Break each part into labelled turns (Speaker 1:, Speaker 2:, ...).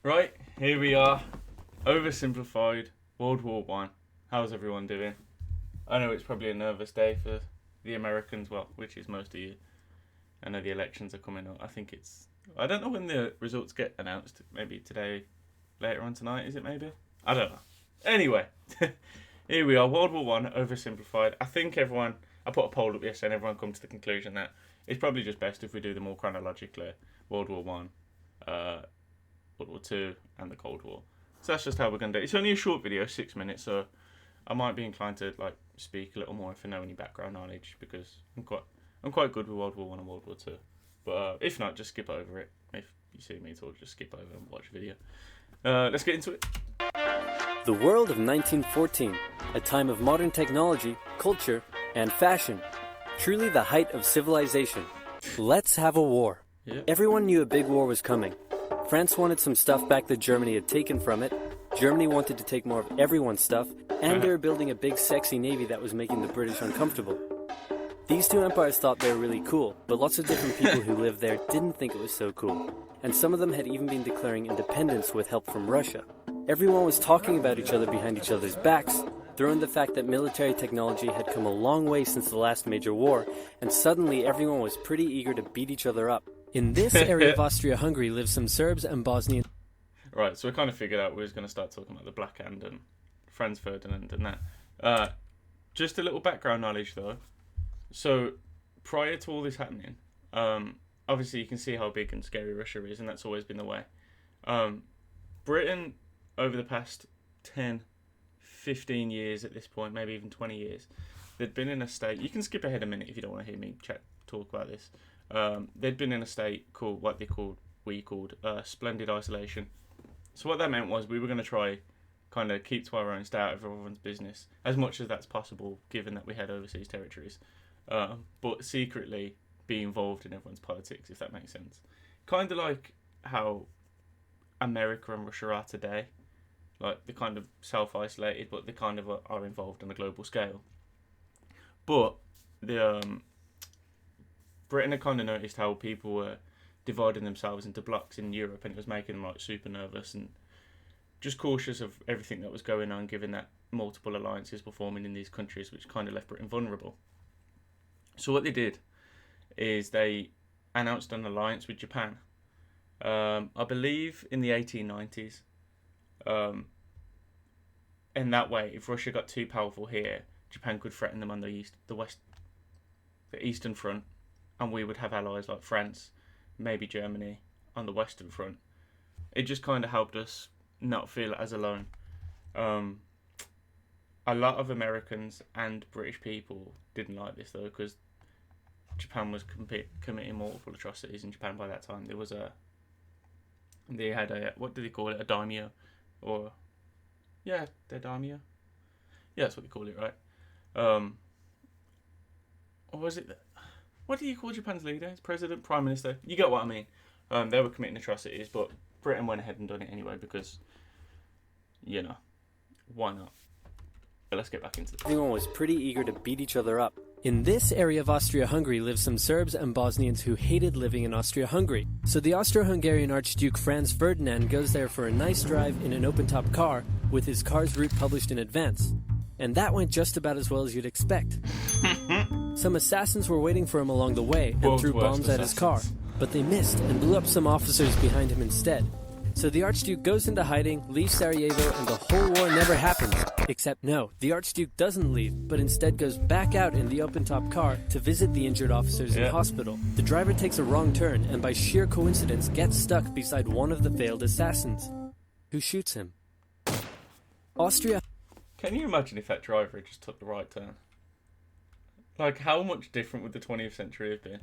Speaker 1: Right, here we are. Oversimplified, World War One. How's everyone doing? I know it's probably a nervous day for the Americans, well, which is most of you. I know the elections are coming up. I don't know when the results get announced. Maybe today, later on tonight, is it maybe? I don't know. Anyway, here we are, World War One, Oversimplified. I think I put a poll up yesterday and everyone come to the conclusion that it's probably just best if we do them all chronologically. World War One, World War Two, and the Cold War. So that's just how we're going to do it. It's only a short video, 6 minutes, so I might be inclined to speak a little more if I know any background knowledge, because I'm quite good with World War One and World War Two. But if not, just skip over it. If you see me talk, just skip over and watch the video. Let's get into it.
Speaker 2: The world of 1914, a time of modern technology, culture, and fashion. Truly the height of civilization. Let's have a war.
Speaker 1: Yeah.
Speaker 2: Everyone knew a big war was coming. France wanted some stuff back that Germany had taken from it. Germany wanted to take more of everyone's stuff, and they were building a big sexy navy that was making the British uncomfortable. These two empires thought they were really cool, but lots of different people who lived there didn't think it was so cool. And some of them had even been declaring independence with help from Russia. Everyone was talking about each other behind each other's backs, throwing the fact that military technology had come a long way since the last major war, and suddenly everyone was pretty eager to beat each other up. In this area of Austria-Hungary live some Serbs and Bosnians.
Speaker 1: Right, so we kind of figured out we was going to start talking about the Black Hand and Franz Ferdinand and that. Just a little background knowledge though. So prior to all this happening, obviously you can see how big and scary Russia is, and that's always been the way. Britain, over the past 10, 15 years at this point, maybe even 20 years, they'd been in a state, you can skip ahead a minute if you don't want to hear me talk about this. They'd been in a state called, we called splendid isolation. So what that meant was we were going to try kind of keep to our own, stay out of everyone's business as much as that's possible, given that we had overseas territories, but secretly be involved in everyone's politics, if that makes sense. Kind of like how America and Russia are today. Like, they're kind of self-isolated, but they kind of are involved on a global scale. But Britain had kind of noticed how people were dividing themselves into blocks in Europe, and it was making them super nervous and just cautious of everything that was going on, given that multiple alliances were forming in these countries, which kind of left Britain vulnerable. So what they did is they announced an alliance with Japan. I believe in the 1890s. And that way, if Russia got too powerful here, Japan could threaten them on the Eastern Front, and we would have allies like France, maybe Germany, on the Western Front. It just kind of helped us not feel as alone. A lot of Americans and British people didn't like this though, because Japan was committing multiple atrocities in Japan by that time. They had a, what do they call it, a daimyo, or yeah, their daimyo. Yeah, that's what they call it, right? Or was it? What do you call Japan's leader? It's president, prime minister. You get what I mean. They were committing atrocities, but Britain went ahead and done it anyway because, why not? But let's get back into this.
Speaker 2: Everyone was pretty eager to beat each other up. In this area of Austria-Hungary live some Serbs and Bosnians who hated living in Austria-Hungary. So the Austro-Hungarian Archduke Franz Ferdinand goes there for a nice drive in an open-top car with his car's route published in advance. And that went just about as well as you'd expect. Some assassins were waiting for him along the way and threw bombs at his car, but they missed and blew up some officers behind him instead. So the Archduke goes into hiding, leaves Sarajevo, and the whole war never happens. Except no, the Archduke doesn't leave, but instead goes back out in the open-top car to visit the injured officers in hospital. The driver takes a wrong turn and by sheer coincidence gets stuck beside one of the failed assassins, who shoots him. Austria...
Speaker 1: Can you imagine if that driver had just took the right turn? Like, how much different would the 20th century have been?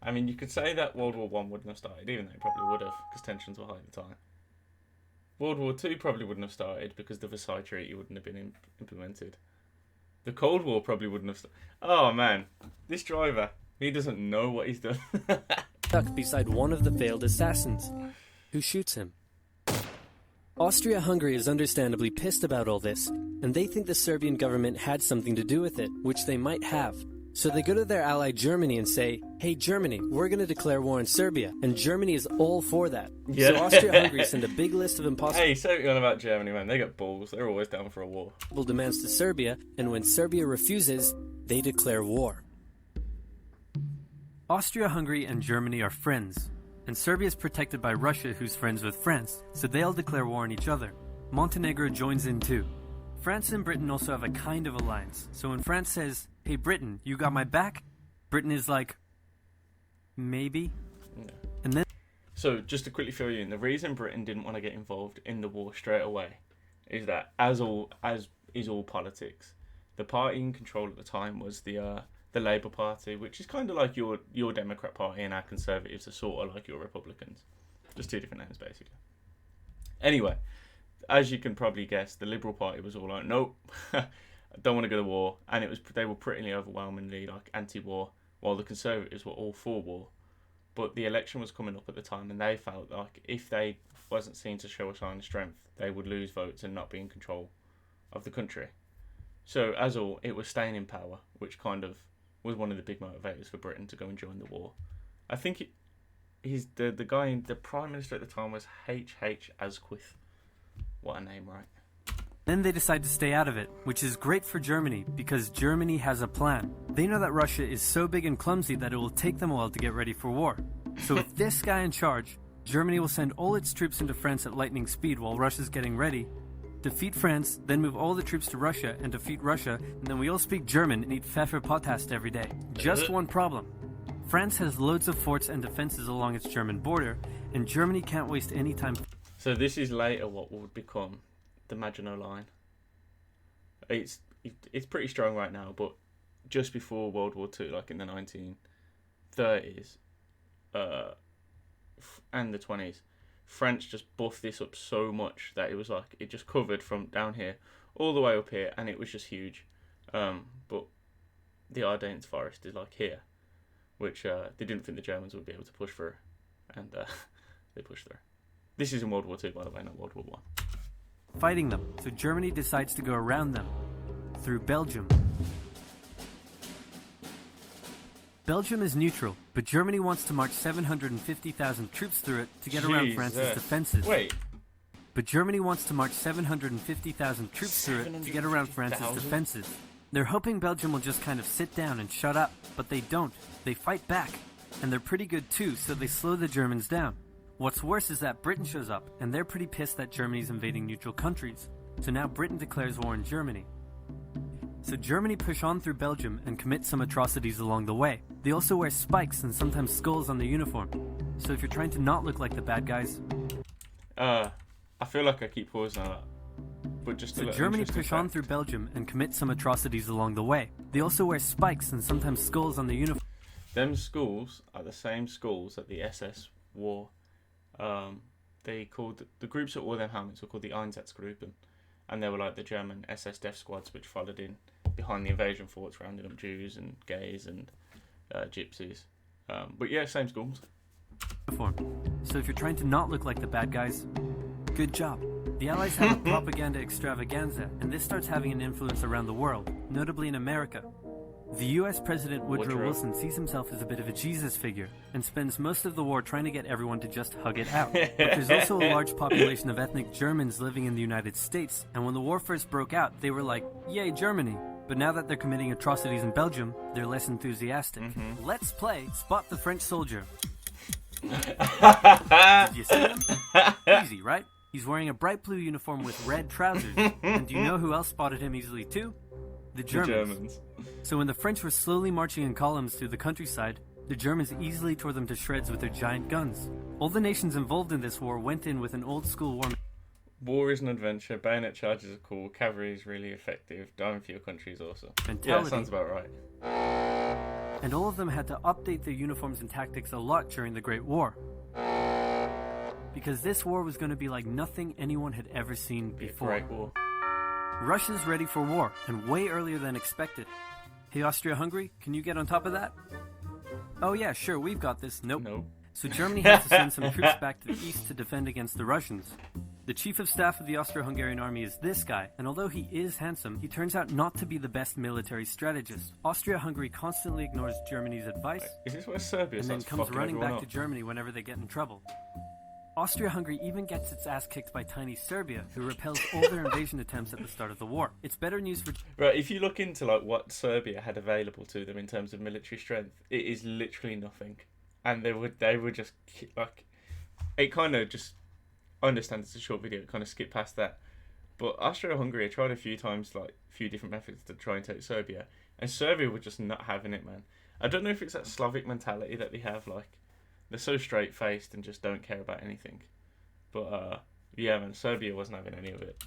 Speaker 1: I mean, you could say that World War One wouldn't have started, even though it probably would have, because tensions were high at the time. World War Two probably wouldn't have started, because the Versailles Treaty wouldn't have been implemented. The Cold War probably wouldn't have started. Oh, man. This driver, he doesn't know what he's done.
Speaker 2: Stuck beside one of the failed assassins, who shoots him. Austria-Hungary is understandably pissed about all this, and they think the Serbian government had something to do with it, which they might have. So they go to their ally Germany and say, hey Germany, we're going to declare war on Serbia. And Germany is all for that.
Speaker 1: Yeah.
Speaker 2: So Austria-Hungary send a big list of impossible
Speaker 1: Hey, so on about Germany, man. They got balls. They're always down for a war.
Speaker 2: demands to Serbia, and when Serbia refuses, they declare war. Austria-Hungary and Germany are friends, and Serbia is protected by Russia, who's friends with France, so they'll declare war on each other. Montenegro joins in too. France and Britain also have a kind of alliance, so when France says, hey Britain, you got my back? Britain is like, maybe?
Speaker 1: Yeah.
Speaker 2: And then
Speaker 1: So, just to quickly fill you in, the reason Britain didn't want to get involved in the war straight away is that, as is all politics, the party in control at the time was the Labour Party, which is kind of like your Democrat Party, and our Conservatives are sort of like your Republicans. Just two different names, basically. Anyway, as you can probably guess, the Liberal Party was all like, nope, I don't want to go to war, and they were pretty overwhelmingly like anti-war, while the Conservatives were all for war. But the election was coming up at the time, and they felt like if they wasn't seen to show a sign of strength, they would lose votes and not be in control of the country. So, it was staying in power, which kind of was one of the big motivators for Britain to go and join the war. I think the Prime Minister at the time was H.H. Asquith. What a name, right?
Speaker 2: Then they decide to stay out of it, which is great for Germany, because Germany has a plan. They know that Russia is so big and clumsy that it will take them a while to get ready for war. So with this guy in charge, Germany will send all its troops into France at lightning speed while Russia's getting ready, defeat France, then move all the troops to Russia and defeat Russia, and then we all speak German and eat Pfefferpottast every day. Just one problem. France has loads of forts and defenses along its German border, and Germany can't waste any time.
Speaker 1: So this is later what would become the Maginot Line. It's pretty strong right now, but just before World War II, like in the 1930s and the 20s, France just buffed this up so much that it was like it just covered from down here all the way up here, and it was just huge. But the Ardennes forest is like here, which they didn't think the Germans would be able to push through, and they pushed through. This is in World War II, by the way, not World War One. Fighting them, so Germany decides to go around them through Belgium. Belgium is neutral, but Germany wants to march 750,000 troops through it to get around France's defenses. Wait.
Speaker 2: But Germany wants to march 750,000 troops through it to get around France's defenses. They're hoping Belgium will just kind of sit down and shut up, but they don't. They fight back, and they're pretty good too, so they slow the Germans down. What's worse is that Britain shows up, and they're pretty pissed that Germany's invading neutral countries. So now Britain declares war on Germany. So Germany push on through Belgium and commit some atrocities along the way. They also wear spikes and sometimes skulls on their uniform. So if you're trying to not look like the bad guys...
Speaker 1: I feel like I keep pausing on that. But just
Speaker 2: so Germany push on through Belgium and commit some atrocities along the way. They also wear spikes and sometimes skulls on their uniform.
Speaker 1: Them skulls are the same skulls that the SS wore. They called the groups that wore them helmets were called the Einsatzgruppen, and they were like the German SS death squads which followed in behind the invasion forts, rounding up Jews and gays and gypsies. But yeah, same skulls. So if you're trying to not look like the bad guys, good job. The Allies have a propaganda extravaganza, and this starts having an influence around the world, notably in America. The US President Woodrow Wilson sees himself as a bit of a Jesus figure and spends most of the war trying to get everyone to just hug it out. But there's also a large population of ethnic Germans living in the United States, and when the war first broke out, they were like, yay, Germany. But now that they're committing atrocities in Belgium, they're less enthusiastic. Let's play Spot the French Soldier. Did you see him? Easy, right? He's wearing a bright blue uniform with red trousers. And do you know who else spotted him easily too? The Germans. So when the French were slowly marching in columns through the countryside, the Germans easily tore them to shreds with their giant guns. All the nations involved in this war went in with an old-school war. War is an adventure, bayonet charges are cool, cavalry is really effective, dying for your country is awesome. Yeah, sounds about right. And all of them had to update their uniforms and tactics a lot during the Great War. Because this war was going to be like nothing anyone had ever seen before. Great War. Russia's ready for war, and way earlier than expected. Hey Austria-Hungary, can you get on top of that? Oh yeah, sure, we've got this. Nope. So Germany has to send some troops back to the east to defend against the Russians.
Speaker 2: The chief of staff of the Austro-Hungarian army is this guy, and although he is handsome, he turns out not to be the best military strategist. Austria-Hungary constantly ignores Germany's advice,
Speaker 1: Is this where Serbia
Speaker 2: and then
Speaker 1: starts
Speaker 2: comes
Speaker 1: fucking
Speaker 2: running
Speaker 1: everyone
Speaker 2: back
Speaker 1: up?
Speaker 2: to Germany whenever they get in trouble. Austria-Hungary even gets its ass kicked by tiny Serbia, who repels all their invasion attempts at the start of the war. It's better news for...
Speaker 1: Right, if you look into like what Serbia had available to them in terms of military strength, it is literally nothing, and they would just like, it kind of just. I understand it's a short video, it kind of skipped past that, but Austria-Hungary tried a few times, like a few different methods to try and take Serbia, and Serbia were just not having it, man. I don't know if it's that Slavic mentality that they have, like they're so straight-faced and just don't care about anything. But yeah, man, Serbia wasn't having any of it.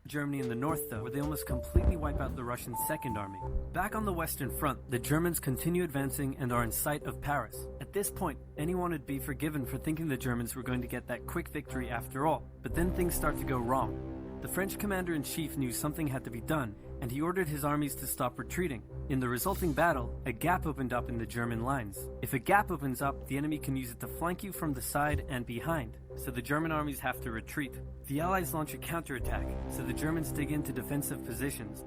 Speaker 2: Germany in the north, though, where they almost completely wipe out the Russian Second Army. Back on the Western Front, the Germans continue advancing and are in sight of Paris. At this point, anyone would be forgiven for thinking the Germans were going to get that quick victory after all, but then things start to go wrong. The French commander-in-chief knew something had to be done, and he ordered his armies to stop retreating. In the resulting battle, a gap opened up in the German lines. If a gap opens up, the enemy can use it to flank you from the side and behind, so the German armies have to retreat. The Allies launch a counterattack, so the Germans dig into defensive positions.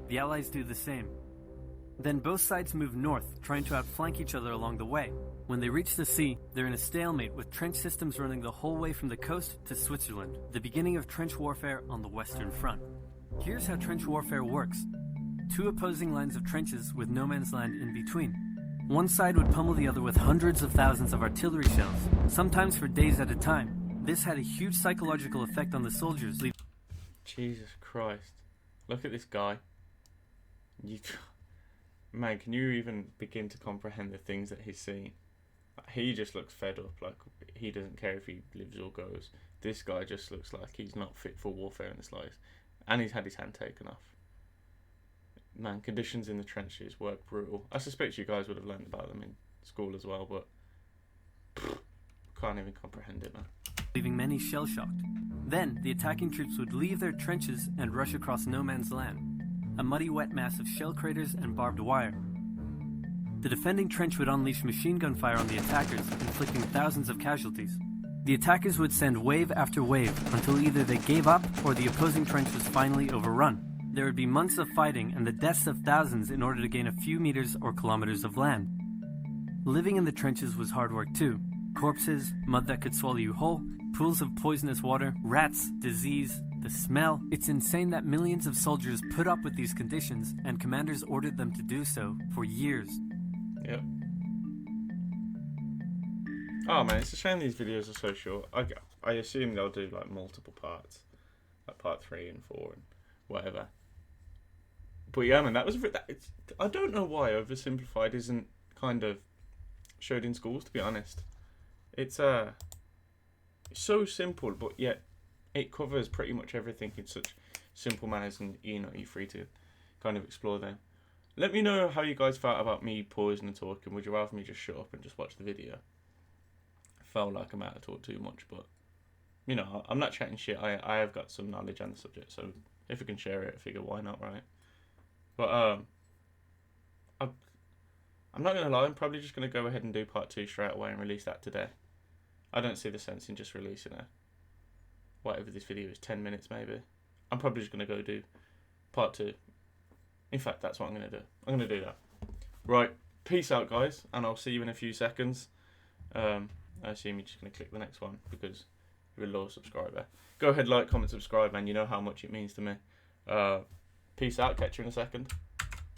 Speaker 2: The Allies do the same. Then both sides move north, trying to outflank each other along the way. When they reach the sea, they're in a stalemate with trench systems running the whole way from the coast to Switzerland, the beginning of trench warfare on the Western Front. Here's how trench warfare works. Two opposing lines of trenches with no man's land in between. One side would pummel the other with hundreds of thousands of artillery shells, sometimes for days at a time. This had a huge psychological effect on the soldiers.
Speaker 1: Jesus Christ. Look at this guy. Man, can you even begin to comprehend the things that he's seen? He just looks fed up, like he doesn't care if he lives or goes. This guy just looks like he's not fit for warfare in the slightest. And he's had his hand taken off. Man, conditions in the trenches were brutal. I suspect you guys would have learned about them in school as well, but can't even comprehend it, man.
Speaker 2: Leaving many shell-shocked. Then, the attacking troops would leave their trenches and rush across no man's land. A muddy wet mass of shell craters and barbed wire. The defending trench would unleash machine gun fire on the attackers, inflicting thousands of casualties. The attackers would send wave after wave until either they gave up or the opposing trench was finally overrun. There would be months of fighting and the deaths of thousands in order to gain a few meters or kilometers of land. Living in the trenches was hard work too. Corpses, mud that could swallow you whole, pools of poisonous water, rats, disease, the smell. It's insane that millions of soldiers put up with these conditions, and commanders ordered them to do so for years.
Speaker 1: Yep. Oh man, it's a shame these videos are so short. I assume they'll do like multiple parts, like part 3 and 4 and whatever. But yeah, man, I don't know why Oversimplified isn't kind of showed in schools. To be honest, it's so simple, but yet it covers pretty much everything in such simple manners, and you're free to kind of explore them. Let me know how you guys felt about me pausing and talking. Would you rather me just shut up and just watch the video? I felt like I might have talked too much, but I'm not chatting shit. I have got some knowledge on the subject, so if I can share it, I figure why not, right? But I'm not gonna lie. I'm probably just gonna go ahead and do part 2 straight away and release that today. I don't see the sense in just releasing whatever this video is, 10 minutes maybe. I'm probably just gonna go do part 2. In fact, that's what I'm gonna do. I'm gonna do that. Right. Peace out, guys, and I'll see you in a few seconds. I assume you're just gonna click the next one because you're a loyal subscriber. Go ahead, like, comment, subscribe, man. You know how much it means to me. Peace out. Catch you in a second.